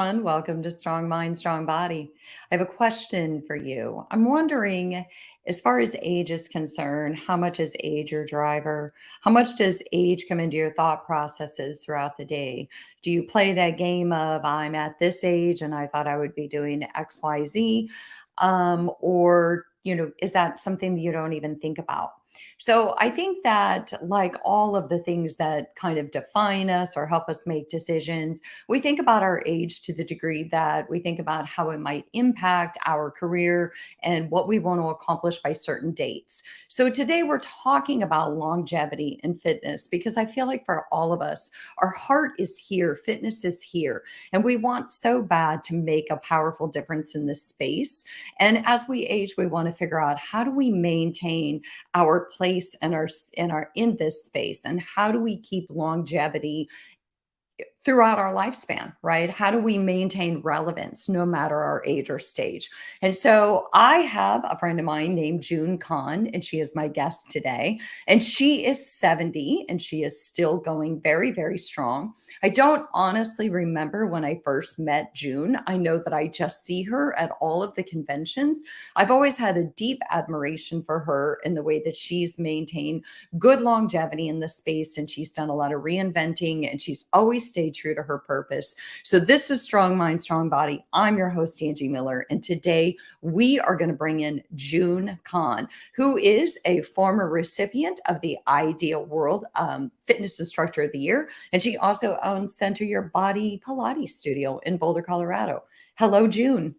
everyone. Welcome to Strong Mind, Strong Body. I have a question for you. I'm wondering, as far as age is concerned, how much is age your driver? How much does age come into your thought processes throughout the day? Do you play that game of, I'm at this age and I thought I would be doing XYZ? Or is that something that you don't even think about? So I think that, like all of the things that kind of define us or help us make decisions, we think about our age to the degree that we think about how it might impact our career and what we want to accomplish by certain dates. So today we're talking about longevity and fitness because I feel like for all of us, our heart is here, fitness is here, and we want so bad to make a powerful difference in this space. And as we age, we want to figure out, how do we maintain our place and our in this space, and how do we keep longevity throughout our lifespan, right? How do we maintain relevance no matter our age or stage? And so I have a friend of mine named June Kahn, and she is my guest today. And she is 70 and she is still going very, very strong. I don't honestly remember when I first met June. I know that I just see her at all of the conventions. I've always had a deep admiration for her in the way that she's maintained good longevity in the space, and she's done a lot of reinventing, and she's always stayed true to her purpose. So this is Strong Mind, Strong Body. I'm your host, Angie Miller, and today we are going to bring in June Kahn, who is a former recipient of the Ideal World Fitness Instructor of the Year, and she also owns Center Your Body Pilates Studio in Boulder, Colorado. Hello, June.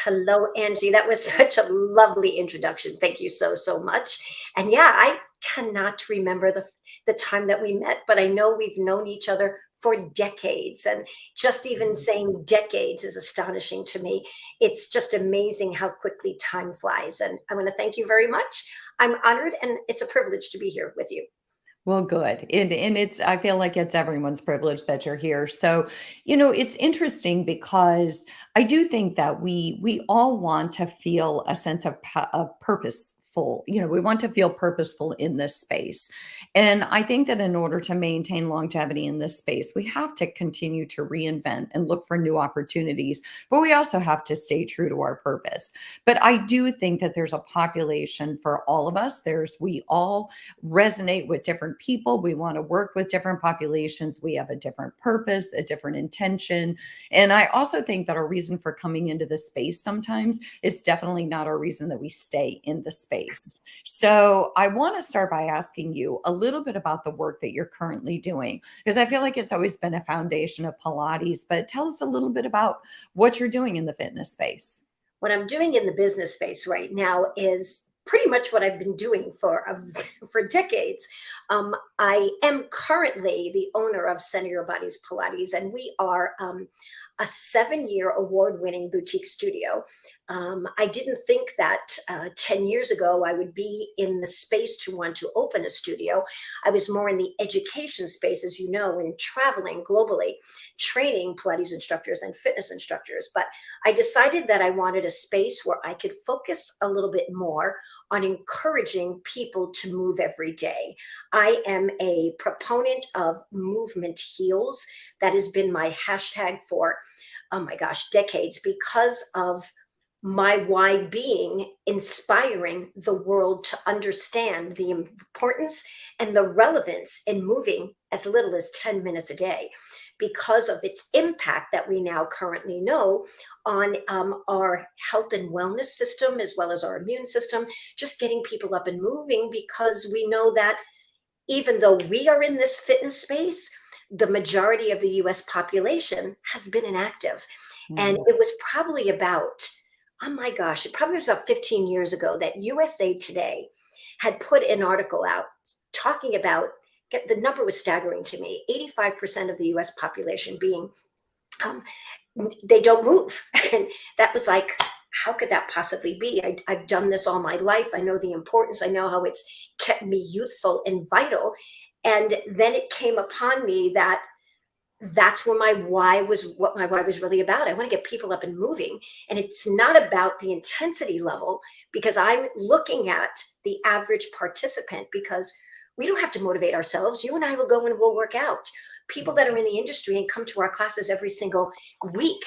Hello, Angie. That was such a lovely introduction. Thank you so much. And yeah, I cannot remember the time that we met, but I know we've known each other for decades. And just even saying decades is astonishing to me. It's just amazing how quickly time flies. And I want to thank you very much. I'm honored, and it's a privilege to be here with you. Well, good. And it's, I feel like it's everyone's privilege that you're here. So, it's interesting because I do think that we all want to feel a sense of purposeful. We want to feel purposeful in this space. And I think that in order to maintain longevity in this space, we have to continue to reinvent and look for new opportunities, but we also have to stay true to our purpose. But I do think that there's a population for all of us. We all resonate with different people. We want to work with different populations. We have a different purpose, a different intention. And I also think that our reason for coming into the space sometimes is definitely not our reason that we stay in the space. So I want to start by asking you a little bit about the work that you're currently doing, because I feel like it's always been a foundation of Pilates, but tell us a little bit about what you're doing in the fitness space. What I'm doing in the business space right now is pretty much what I've been doing for decades. I am currently the owner of Center Your Body's Pilates, and we are a 7-year award-winning boutique studio. I didn't think that 10 years ago I would be in the space to want to open a studio. I was more in the education space, as you know, in traveling globally, training Pilates instructors and fitness instructors. But I decided that I wanted a space where I could focus a little bit more on encouraging people to move every day. I am a proponent of movement heals. That has been my hashtag for, oh my gosh, decades, because of my why being inspiring the world to understand the importance and the relevance in moving as little as 10 minutes a day, because of its impact that we now currently know on our health and wellness system, as well as our immune system, just getting people up and moving, because we know that even though we are in this fitness space, the majority of the US population has been inactive. And Mm. it was probably about, oh my gosh, it probably was about 15 years ago that USA Today had put an article out talking about, the number was staggering to me, 85% of the US population being, um, they don't move. And that was like, how could that possibly be? I've done this all my life. I know the importance. I know how it's kept me youthful and vital. And then it came upon me that that's what my why was really about. I want to get people up and moving. And it's not about the intensity level, because I'm looking at the average participant, because we don't have to motivate ourselves. You and I will go and we'll work out. People that are in the industry and come to our classes every single week,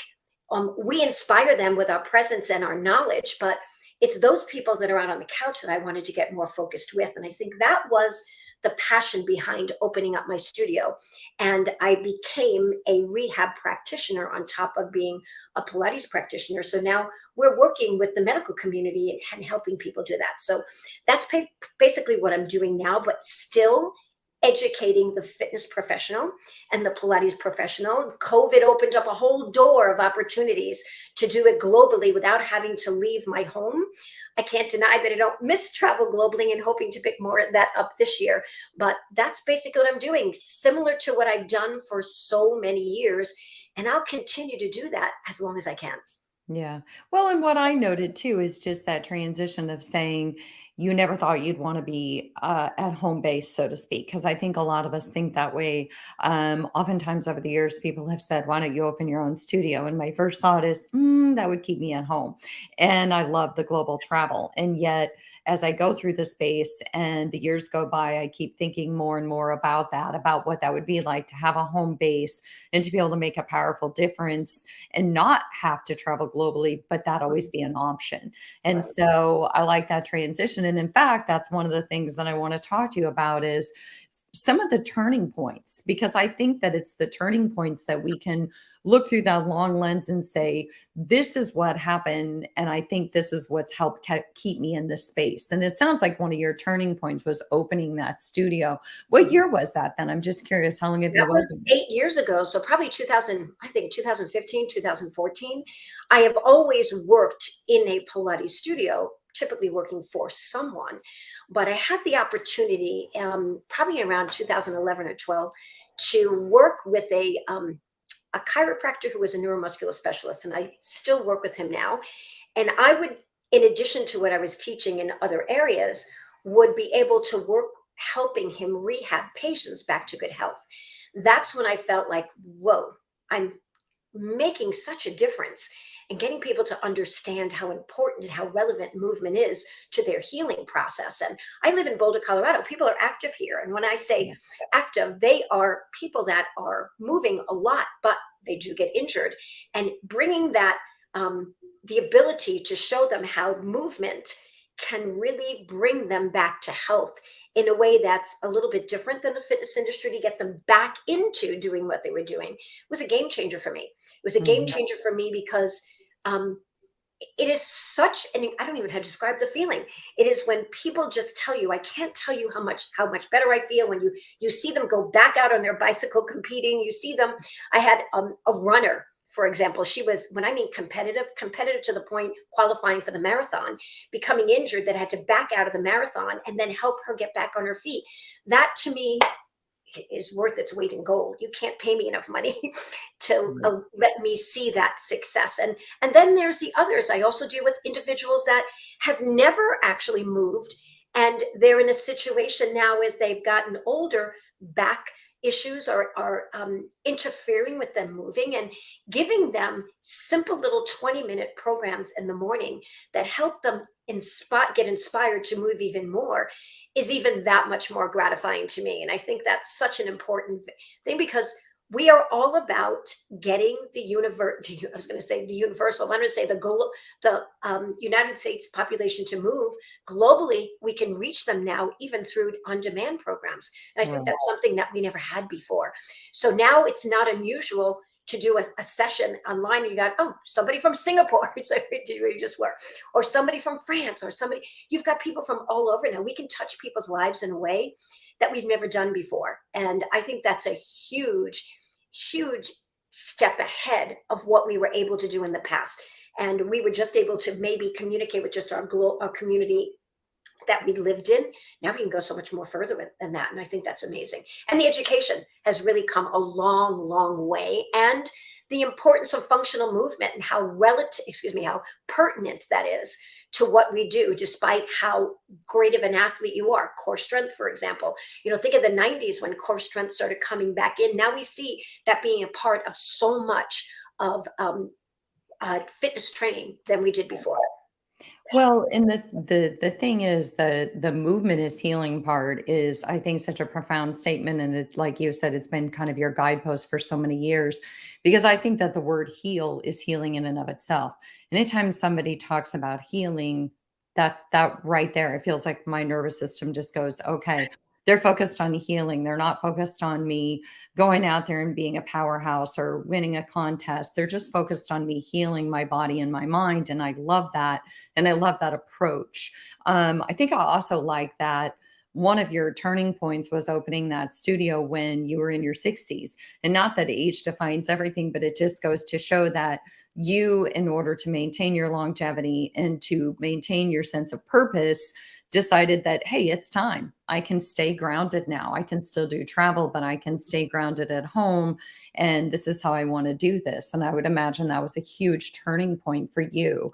we inspire them with our presence and our knowledge, but it's those people that are out on the couch that I wanted to get more focused with. And I think that was the passion behind opening up my studio. And I became a rehab practitioner on top of being a Pilates practitioner. So now we're working with the medical community and helping people do that. So that's basically what I'm doing now, but still educating the fitness professional and the Pilates professional. COVID opened up a whole door of opportunities to do it globally without having to leave my home. I can't deny that I don't miss travel globally and hoping to pick more of that up this year. But that's basically what I'm doing, similar to what I've done for so many years. And I'll continue to do that as long as I can. Yeah. Well, and what I noted too is just that transition of saying you never thought you'd want to be at home base, so to speak. Because I think a lot of us think that way. Oftentimes over the years, people have said, why don't you open your own studio? And my first thought is, that would keep me at home. And I love the global travel. And yet, as I go through the space and the years go by, I keep thinking more and more about that, about what that would be like to have a home base and to be able to make a powerful difference and not have to travel globally, but that always be an option. And Right. so I like that transition. And in fact, that's one of the things that I want to talk to you about is some of the turning points, because I think that it's the turning points that we can look through that long lens and say, this is what happened. And I think this is what's helped keep me in this space. And it sounds like one of your turning points was opening that studio. What year was that then? I'm just curious, how long have you That was opened? 8 years ago. So probably 2000, I think 2015, 2014. I have always worked in a Pilates studio, typically working for someone. But I had the opportunity, probably around 2011 or 12, to work with a chiropractor who was a neuromuscular specialist. And I still work with him now. And I would, in addition to what I was teaching in other areas, would be able to work helping him rehab patients back to good health. That's when I felt like, whoa, I'm making such a difference and getting people to understand how important and how relevant movement is to their healing process. And I live in Boulder, Colorado. People are active here. And when I say Yeah. active, they are people that are moving a lot, but they do get injured. And bringing that, the ability to show them how movement can really bring them back to health in a way that's a little bit different than the fitness industry to get them back into doing what they were doing was a game changer for me. It was a game Mhm. changer for me because um, it is such an, I don't even know how to describe the feeling. It is when people just tell you, I can't tell you how much better I feel when you see them go back out on their bicycle competing. You see them. I had a runner, for example. She was, when I mean competitive to the point qualifying for the marathon, becoming injured, that had to back out of the marathon and then help her get back on her feet. That to me is worth its weight in gold. You can't pay me enough money to Right. let me see that success. And then there's the others. I also deal with individuals that have never actually moved, and they're in a situation now as they've gotten older. Back issues are interfering with them moving, and giving them simple little 20-minute programs in the morning that help them get inspired to move even more is even that much more gratifying to me. And I think that's such an important thing because we are all about getting the universe. I was going to say the universal. I'm going to say the United States population to move globally. We can reach them now, even through on-demand programs. And I think Right. that's something that we never had before. So now it's not unusual to do a session online. And you got, oh, somebody from Singapore. It's like, where you just were, or somebody from France, or somebody. You've got people from all over now. We can touch people's lives in a way that we've never done before. And I think that's a huge step ahead of what we were able to do in the past. And we were just able to maybe communicate with just our community that we lived in. Now we can go so much more further than that. And I think that's amazing. And the education has really come a long way. And the importance of functional movement and how pertinent that is to what we do, despite how great of an athlete you are. Core strength, for example. Think of the 90s when core strength started coming back in. Now we see that being a part of so much of fitness training than we did before. Well, and the thing is the movement is healing part is, I think, such a profound statement, and it's like you said, it's been kind of your guidepost for so many years, because I think that the word heal is healing in and of itself. Anytime somebody talks about healing, that's that right there. It feels like my nervous system just goes, okay. They're focused on healing. They're not focused on me going out there and being a powerhouse or winning a contest. They're just focused on me healing my body and my mind. And I love that, and I love that approach. I think I also like that one of your turning points was opening that studio when you were in your 60s. And not that age defines everything, but it just goes to show that you, in order to maintain your longevity and to maintain your sense of purpose, decided that, hey, it's time. I can stay grounded now. I can still do travel, but I can stay grounded at home. And this is how I want to do this. And I would imagine that was a huge turning point for you.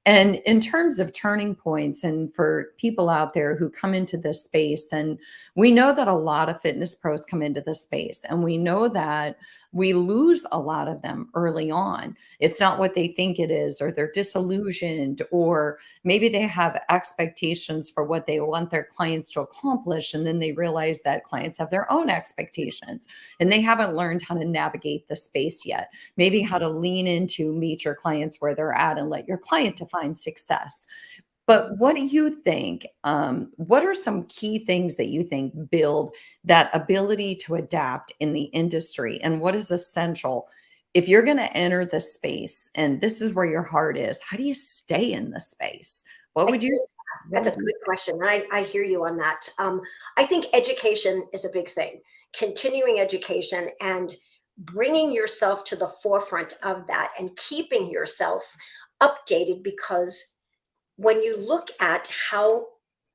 And in terms of turning points, and for people out there who come into this space, and we know that a lot of fitness pros come into this space, and we know that we lose a lot of them early on. It's not what they think it is, or they're disillusioned, or maybe they have expectations for what they want their clients to accomplish. And then they realize that clients have their own expectations, and they haven't learned how to navigate the space yet. Maybe how to lean into meet your clients where they're at and let your client define success. But what do you think? What are some key things that you think build that ability to adapt in the industry? And what is essential if you're going to enter the space and this is where your heart is? How do you stay in the space? What I would you? think What that's a would you good question. And I hear you on that. I think education is a big thing, continuing education and bringing yourself to the forefront of that and keeping yourself updated, because when you look at how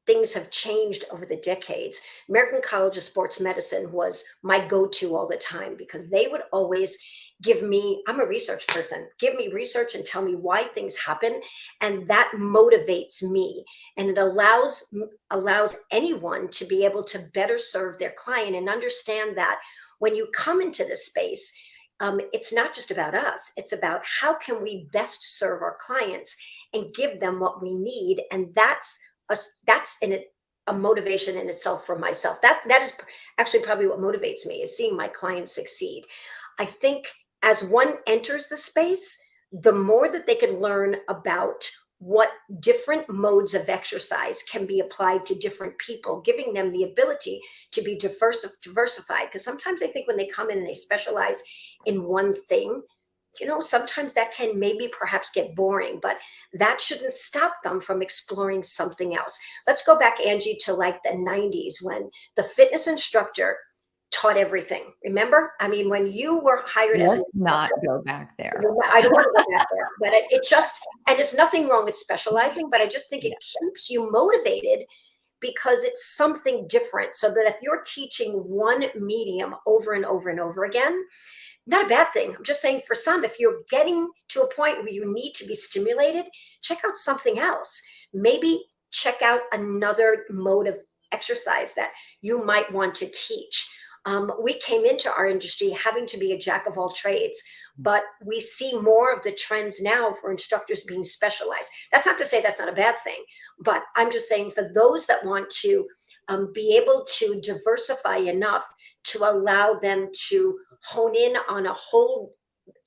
things have changed over the decades, American College of Sports Medicine was my go to all the time, because they would always give me, I'm a research person, give me research and tell me why things happen. And that motivates me. And it allows anyone to be able to better serve their client and understand that when you come into this space, it's not just about us. It's about how can we best serve our clients and give them what we need. And that's in it a motivation in itself for myself. That is actually probably what motivates me, is seeing my clients succeed. I think as one enters the space, the more that they can learn about what different modes of exercise can be applied to different people, giving them the ability to be diversified. Because sometimes I think when they come in and they specialize in one thing, sometimes that can maybe perhaps get boring, but that shouldn't stop them from exploring something else. Let's go back, Angie, to like the 90s when the fitness instructor taught everything. Remember? I mean, when you were hired as an let's not instructor, go back there. I don't want to go back there, but it just, and it's nothing wrong with specializing, but I just think it Yeah. keeps you motivated because it's something different. So that if you're teaching one medium over and over and over again, not a bad thing. I'm just saying, for some, if you're getting to a point where you need to be stimulated, check out something else. Maybe check out another mode of exercise that you might want to teach. We came into our industry having to be a jack of all trades, but we see more of the trends now for instructors being specialized. That's not to say that's not a bad thing, but I'm just saying for those that want to be able to diversify enough to allow them to hone in on a whole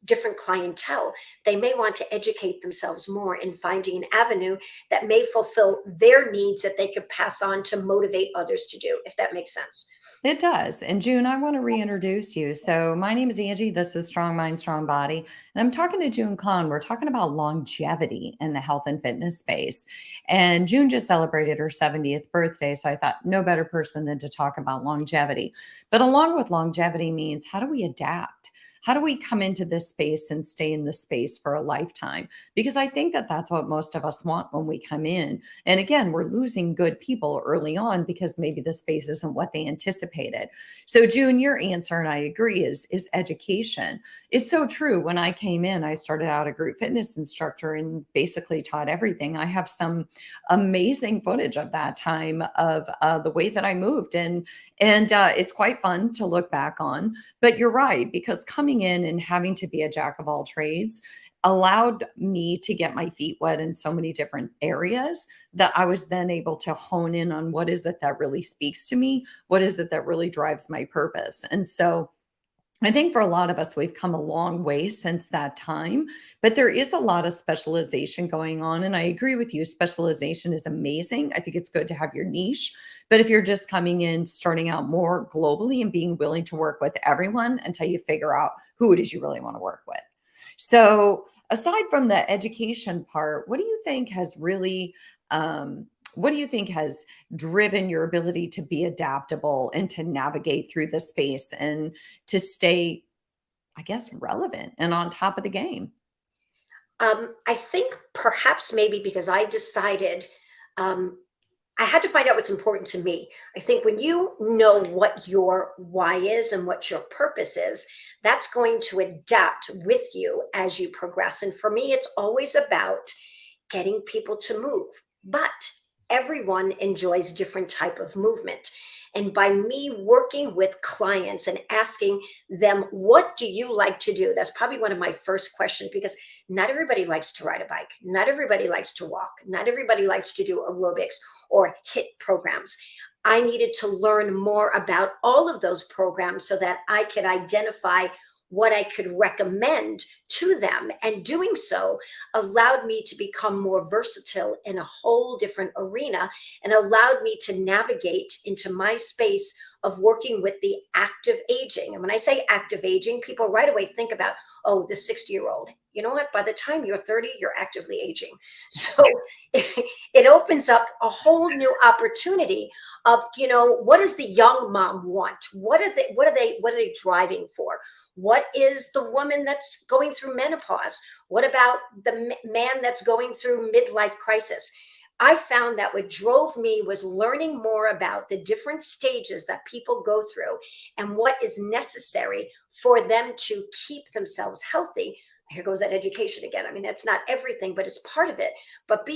different clientele, they may want to educate themselves more in finding an avenue that may fulfill their needs that they could pass on to motivate others to do, if that makes sense. It does. And June, I want to reintroduce you. So, my name is Angie. This is Strong Mind, Strong Body. And I'm talking to June Kahn. We're talking about longevity in the health and fitness space. And June just celebrated her 70th birthday. So, I thought no better person than to talk about longevity. But along with longevity means, how do we adapt? How do we come into this space and stay in this space for a lifetime? Because I think that that's what most of us want when we come in. And again, we're losing good people early on because maybe the space isn't what they anticipated. So, June, your answer, and I agree, is education. It's so true. When I came in, I started out a group fitness instructor and basically taught everything. I have some amazing footage of that time, of the way that I moved, and it's quite fun to look back on. But you're right, because coming in and having to be a jack of all trades, allowed me to get my feet wet in so many different areas that I was then able to hone in on what is it that really speaks to me? What is it that really drives my purpose? And so I think for a lot of us, we've come a long way since that time, but there is a lot of specialization going on. And I agree with you, specialization is amazing. I think it's good to have your niche. But if you're just coming in, starting out more globally and being willing to work with everyone until you figure out who it is you really want to work with. So, aside from the education part, what do you think has really, what do you think has driven your ability to be adaptable and to navigate through the space and to stay, I guess, relevant and on top of the game? I think perhaps maybe because I decided um, I had to find out what's important to me. I think when you know what your why is and what your purpose is, that's going to adapt with you as you progress. And for me, it's always about getting people to move. But everyone enjoys different type of movement. And by me working with clients and asking them, what do you like to do? That's probably one of my first questions because not everybody likes to ride a bike. Not everybody likes to walk. Not everybody likes to do aerobics or hit programs. I needed to learn more about all of those programs so that I could identify what I could recommend to them. And doing so allowed me to become more versatile in a whole different arena and allowed me to navigate into my space of working with the active aging. And when I say active aging, people right away think about, oh, the 60-year-old. You know what? By the time you're 30, you're actively aging. So it opens up a whole new opportunity of, what does the young mom want? What are they driving for? What is the woman that's going through menopause? What about the man that's going through midlife crisis? I found that what drove me was learning more about the different stages that people go through and what is necessary for them to keep themselves healthy. Here goes that education again. I mean, that's not everything, but it's part of it. But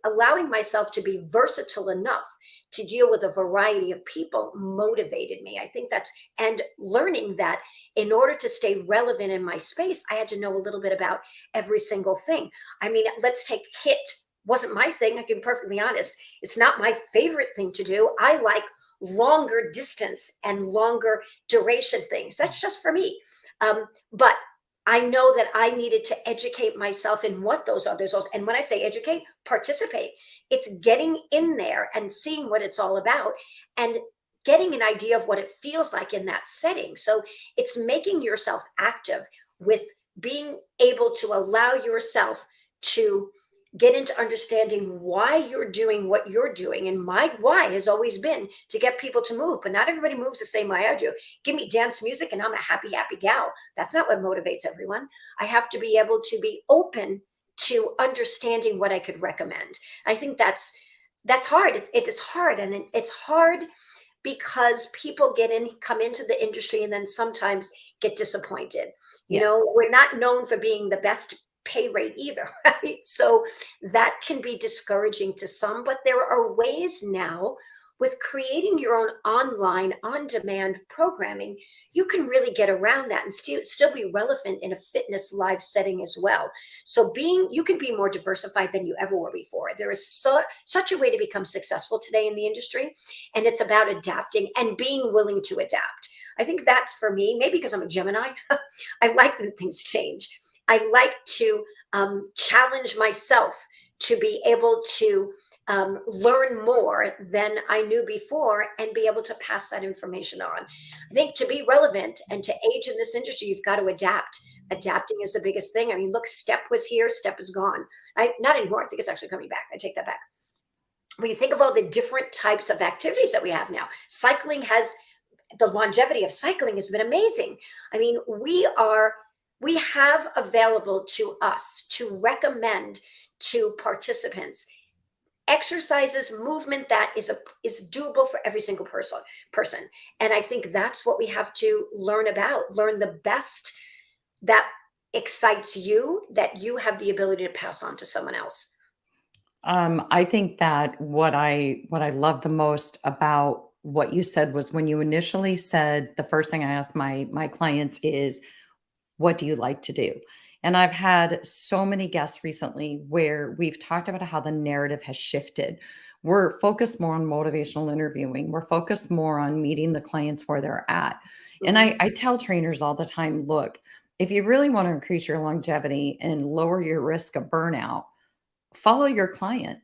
allowing myself to be versatile enough to deal with a variety of people motivated me. I think and learning that in order to stay relevant in my space, I had to know a little bit about every single thing. I mean, let's take HIT. Wasn't my thing. I can be perfectly honest. It's not my favorite thing to do. I like longer distance and longer duration things. That's just for me. But I know that I needed to educate myself in what those are. And when I say educate, participate. It's getting in there and seeing what it's all about and getting an idea of what it feels like in that setting. So it's making yourself active with being able to allow yourself to get into understanding why you're doing what you're doing. And my why has always been to get people to move, but not everybody moves the same way I do. Give me dance music and I'm a happy, happy gal. That's not what motivates everyone. I have to be able to be open to understanding what I could recommend. I think that's hard. It's hard. And it's hard because people come into the industry and then sometimes get disappointed. Yes. We're not known for being the best pay rate either, right? So that can be discouraging to some, but there are ways now with creating your own online on demand programming, you can really get around that and still be relevant in a fitness live setting as well. So you can be more diversified than you ever were before. There is such a way to become successful today in the industry, and it's about adapting and being willing to adapt. I think that's for me, maybe because I'm a Gemini. I like when things change. I like to challenge myself to be able to learn more than I knew before and be able to pass that information on. I think to be relevant and to age in this industry, you've got to adapt. Adapting is the biggest thing. I mean, look, Step was here, Step is gone. Not anymore. I think it's actually coming back. I take that back. When you think of all the different types of activities that we have now, the longevity of cycling has been amazing. I mean, we have available to us to recommend to participants exercises, movement that is doable for every single person. And I think that's what we have to learn the best that excites you, that you have the ability to pass on to someone else. I think that what I love the most about what you said was when you initially said the first thing I asked my clients is, what do you like to do? And I've had so many guests recently where we've talked about how the narrative has shifted. We're focused more on motivational interviewing. We're focused more on meeting the clients where they're at. And Mhm. I tell trainers all the time, look, if you really want to increase your longevity and lower your risk of burnout, follow your client.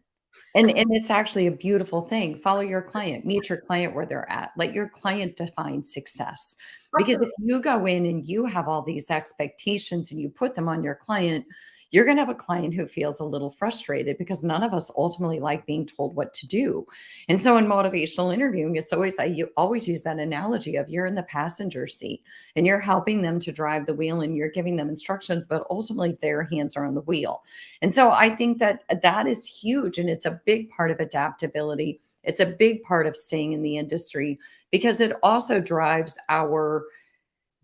And it's actually a beautiful thing. Follow your client, meet your client where they're at. Let your client define success. Because if Absolutely. you go in and you have all these expectations and you put them on your client, you're going to have a client who feels a little frustrated because none of us ultimately like being told what to do. And so in motivational interviewing, it's always you always use that analogy of you're in the passenger seat and you're helping them to drive the wheel and you're giving them instructions, but ultimately their hands are on the wheel. And so I think that that is huge and it's a big part of adaptability. It's a big part of staying in the industry because it also drives our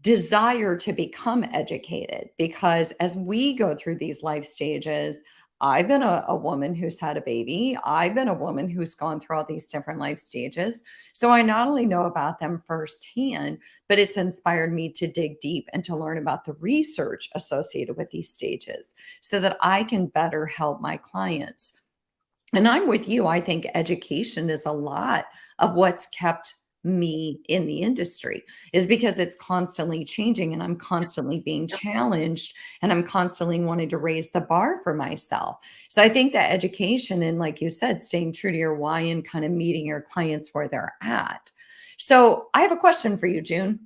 desire to become educated. Because as we go through these life stages, I've been a woman who's had a baby. I've been a woman who's gone through all these different life stages. So I not only know about them firsthand, but it's inspired me to dig deep and to learn about the research associated with these stages so that I can better help my clients. And I'm with you. I think education is a lot of what's kept me in the industry is because it's constantly changing and I'm constantly being Yep. challenged and I'm constantly wanting to raise the bar for myself. So I think that education and like you said, staying true to your why and kind of meeting your clients where they're at. So I have a question for you, June.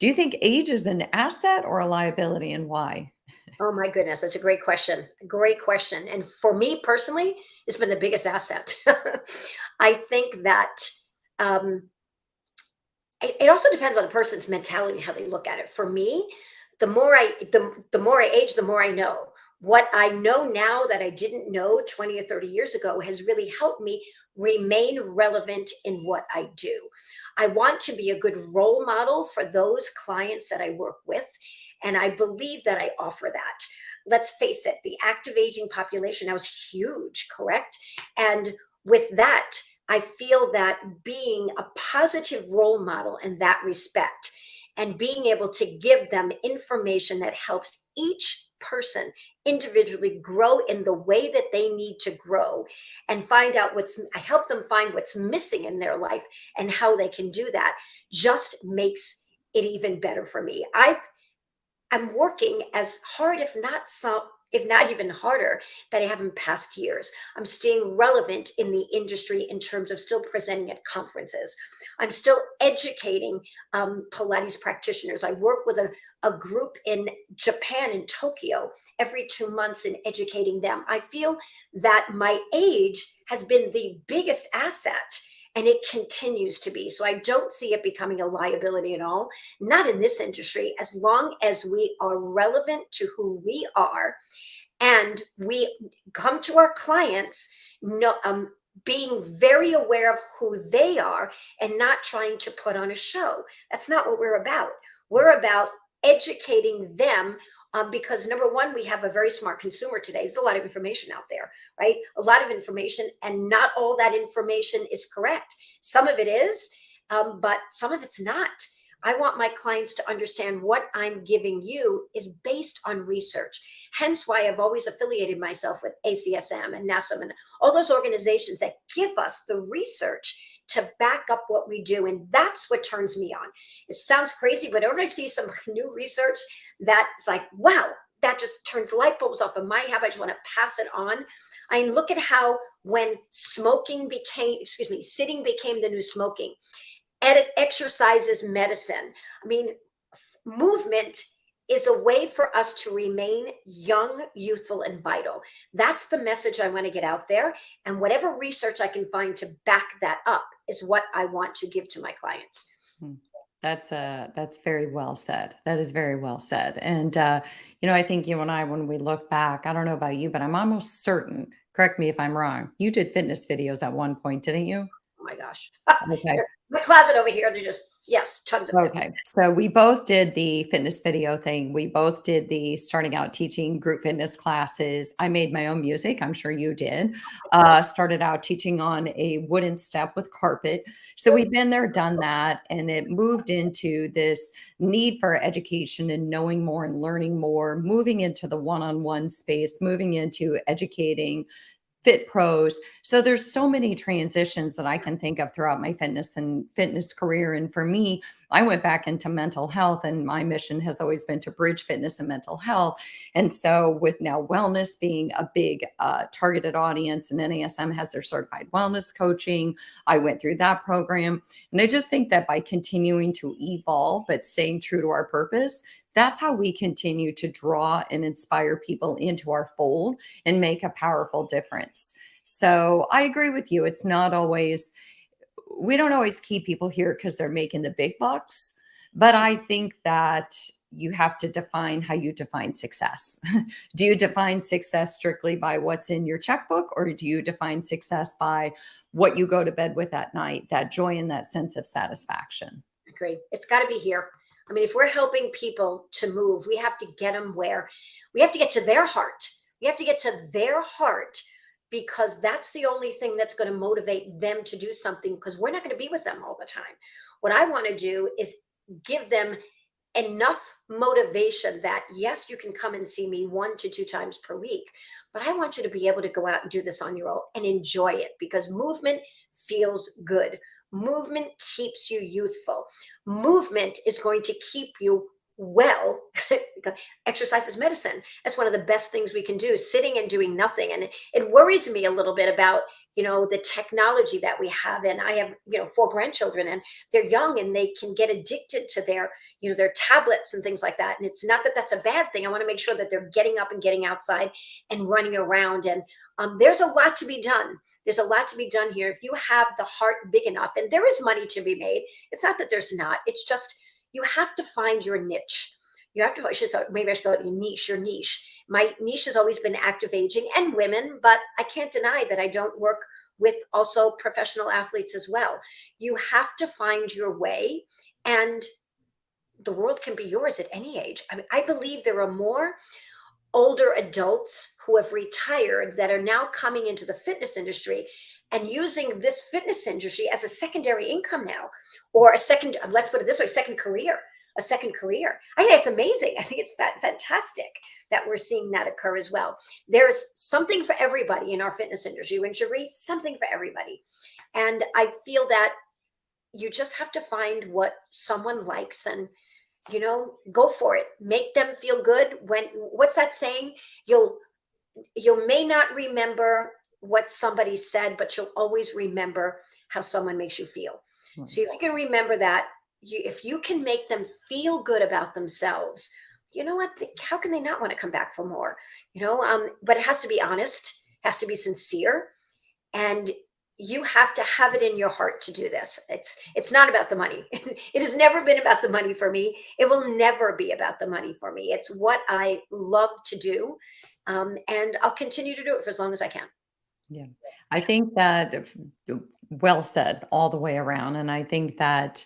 Do you think age is an asset or a liability and why? Oh my goodness, that's a great question. Great question. And for me personally, it's been the biggest asset. I think that um, it also depends on a person's mentality, how they look at it. For me, the more I age, the more I know. What I know now that I didn't know 20 or 30 years ago has really helped me remain relevant in what I do. I want to be a good role model for those clients that I work with, and I believe that I offer that. Let's face it, the active aging population now is huge, correct? And with that, I feel that being a positive role model in that respect and being able to give them information that helps each person individually grow in the way that they need to grow and find out I help them find what's missing in their life and how they can do that just makes it even better for me. I'm working as hard, if not even harder, than I have in past years. I'm staying relevant in the industry in terms of still presenting at conferences. I'm still educating Pilates practitioners. I work with a group in Japan, in Tokyo, every 2 months in educating them. I feel that my age has been the biggest asset and it continues to be. So I don't see it becoming a liability at all, not in this industry, as long as we are relevant to who we are and we come to our clients being very aware of who they are and not trying to put on a show. That's not what we're about. We're about educating them, because number one, we have a very smart consumer today. There's a lot of information out there, right? A lot of information, and not all that information is correct. Some of it is, but some of it's not. I want my clients to understand what I'm giving you is based on research. Hence why I've always affiliated myself with ACSM and NASM and all those organizations that give us the research to back up what we do. And that's what turns me on. It sounds crazy, but whenever I see some new research that's like, wow, that just turns light bulbs off in my head. I just want to pass it on. I mean, look at how when sitting became the new smoking. Exercise is medicine. I mean, movement is a way for us to remain young, youthful, and vital. That's the message I want to get out there. And whatever research I can find to back that up is what I want to give to my clients. Hmm. That's very well said. That is very well said. And I think you and I, when we look back, I don't know about you, but I'm almost certain, correct me if I'm wrong, you did fitness videos at one point, didn't you? Oh my gosh. Okay. My closet over here, they're just Yes, tons of them. Okay. So we both did the fitness video thing. We both did the starting out teaching group fitness classes. I made my own music. I'm sure you did. I did. Started out teaching on a wooden step with carpet. So we've been there, done that. And it moved into this need for education and knowing more and learning more, moving into the one on one space, moving into educating fit pros. So there's so many transitions that I can think of throughout my fitness career. And for me, I went back into mental health, and my mission has always been to bridge fitness and mental health. And so with now wellness being a big targeted audience, and NASM has their certified wellness coaching, I went through that program. And I just think that by continuing to evolve, but staying true to our purpose, that's how we continue to draw and inspire people into our fold and make a powerful difference. So I agree with you. It's not always, we don't always keep people here because they're making the big bucks. But I think that you have to define how you define success. Do you define success strictly by what's in your checkbook, or do you define success by what you go to bed with at night, that joy and that sense of satisfaction? Agree. It's got to be here. I mean, if we're helping people to move, we have to get them where we have to get to their heart. We have to get to their heart because that's the only thing that's going to motivate them to do something because we're not going to be with them all the time. What I want to do is give them enough motivation that yes, you can come and see me 1 to 2 times per week, but I want you to be able to go out and do this on your own and enjoy it because movement feels good. Movement keeps you youthful. Movement is going to keep you well. Exercise is medicine. That's one of the best things we can do, sitting and doing nothing. And it worries me a little bit about, the technology that we have. And I have, 4 grandchildren and they're young and they can get addicted to their tablets and things like that. And it's not that that's a bad thing. I want to make sure that they're getting up and getting outside and running around. And there's a lot to be done. There's a lot to be done here. If you have the heart big enough, and there is money to be made, it's not that there's not. It's just you have to find your niche. You have to, maybe I should go your niche, your niche. My niche has always been active aging and women, but I can't deny that I don't work with also professional athletes as well. You have to find your way, and the world can be yours at any age. I mean, I believe there are more older adults who have retired that are now coming into the fitness industry and using this fitness industry as a secondary income now, or a second, let's put it this way, second career, a second career. I think it's amazing. I think it's fantastic that we're seeing that occur as well. There's something for everybody in our fitness industry. When Cherie, something for everybody. And I feel that you just have to find what someone likes and go for it. Make them feel good. When what's that saying? You may not remember what somebody said, but you'll always remember how someone makes you feel. Right. So if you can remember that, if you can make them feel good about themselves, you know what? How can they not want to come back for more? But it has to be honest, has to be sincere, and you have to have it in your heart to do this. It's not about the money. It has never been about the money for me. It will never be about the money for me. It's what I love to do, and I'll continue to do it for as long as I can. Yeah. I think that well said all the way around. And I think that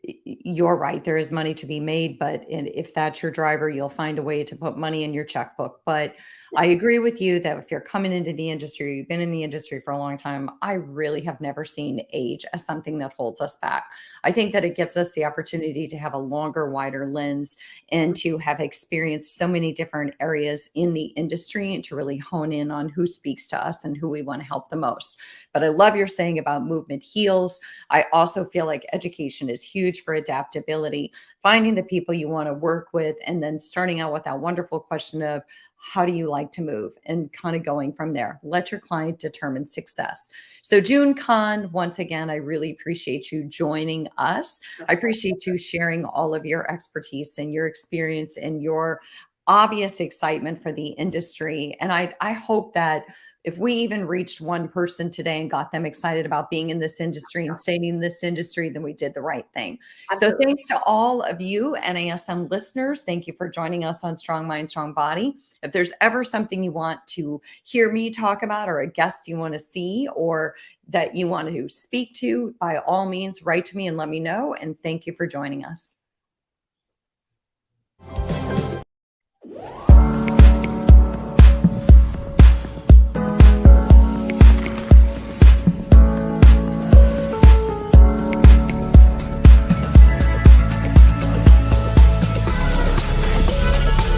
you're right. There is money to be made, but if that's your driver, you'll find a way to put money in your checkbook. But I agree with you that if you're coming into the industry, you've been in the industry for a long time, I really have never seen age as something that holds us back. I think that it gives us the opportunity to have a longer, wider lens and to have experienced so many different areas in the industry and to really hone in on who speaks to us and who we want to help the most. But I love your saying about movement heals. I also feel like education is huge for adaptability, finding the people you want to work with, and then starting out with that wonderful question of how do you like to move and kind of going from there. Let your client determine success. So, June Kahn, once again, I really appreciate you joining us. I appreciate you sharing all of your expertise and your experience and your obvious excitement for the industry. And I hope that if we even reached one person today and got them excited about being in this industry and staying in this industry, then we did the right thing. So Absolutely. thanks to all of you NASM listeners. Thank you for joining us on Strong Mind, Strong Body. If there's ever something you want to hear me talk about, or a guest you want to see, or that you want to speak to, by all means, write to me and let me know. And thank you for joining us.